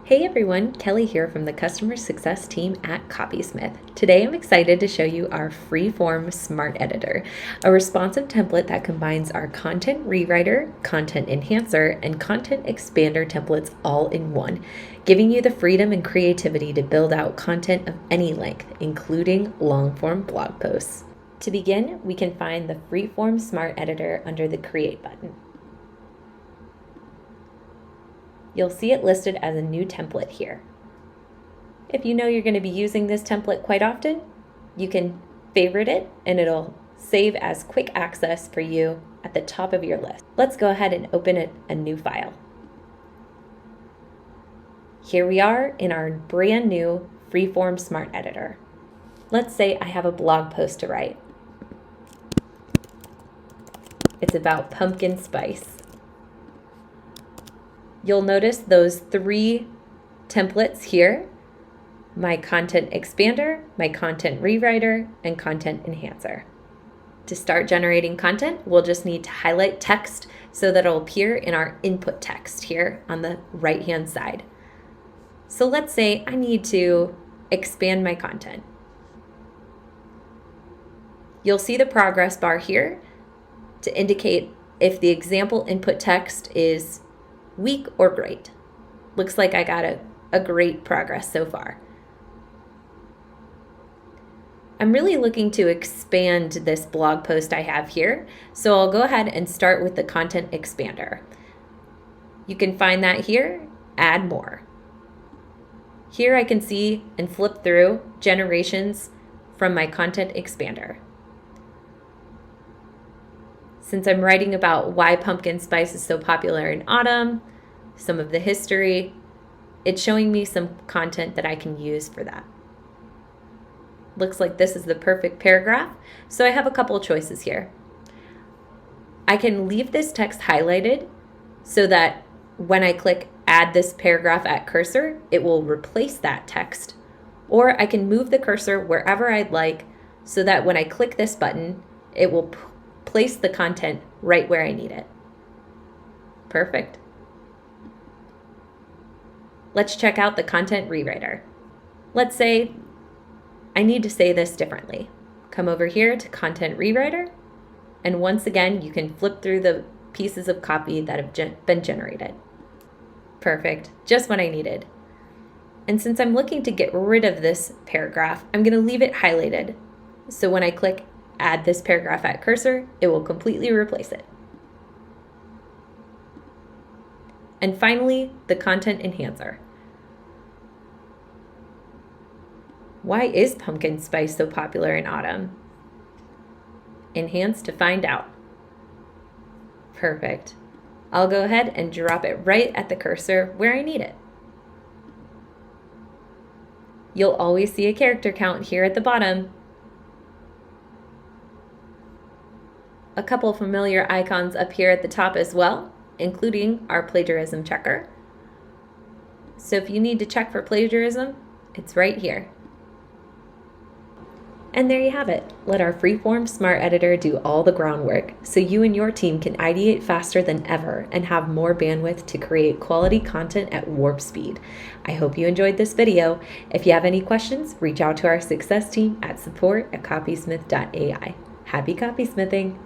Hey everyone, Kelly here from the Customer Success team at Copysmith. Today I'm excited to show you our freeform Smart Editor, a responsive template that combines our content rewriter, content enhancer, and content expander templates all in one, giving you the freedom and creativity to build out content of any length, including long-form blog posts. To begin, we can find the freeform Smart Editor under the Create button. You'll see it listed as a new template here. If you know you're going to be using this template quite often, you can favorite it and it'll save as quick access for you at the top of your list. Let's go ahead and open a new file. Here we are in our brand new freeform Smart Editor. Let's say I have a blog post to write. It's about pumpkin spice. You'll notice those three templates here: my content expander, my content rewriter, and content enhancer. To start generating content, we'll just need to highlight text so that it'll appear in our input text here on the right-hand side. So let's say I need to expand my content. You'll see the progress bar here to indicate if the example input text is weak or great. Looks like I got a great progress so far. I'm really looking to expand this blog post I have here, so I'll go ahead and start with the content expander. You can find that here, add more. Here I can see and flip through generations from my content expander. Since I'm writing about why pumpkin spice is so popular in autumn, some of the history, it's showing me some content that I can use for that. Looks like this is the perfect paragraph, so I have a couple choices here. I can leave this text highlighted so that when I click add this paragraph at cursor, it will replace that text, or I can move the cursor wherever I'd like so that when I click this button, it will place the content right where I need it. Perfect. Let's check out the content rewriter. Let's say I need to say this differently. Come over here to content rewriter, and once again, you can flip through the pieces of copy that have been generated. Perfect, just what I needed. And since I'm looking to get rid of this paragraph, I'm going to leave it highlighted. So when I click add this paragraph at cursor, it will completely replace it. And finally, the content enhancer. Why is pumpkin spice so popular in autumn? Enhance to find out. Perfect. I'll go ahead and drop it right at the cursor where I need it. You'll always see a character count here at the bottom. A couple familiar icons up here at the top as well, including our plagiarism checker. So if you need to check for plagiarism, it's right here. And there you have it. Let our freeform Smart Editor do all the groundwork so you and your team can ideate faster than ever and have more bandwidth to create quality content at warp speed. I hope you enjoyed this video. If you have any questions, reach out to our success team at support@copysmith.ai. Happy copysmithing!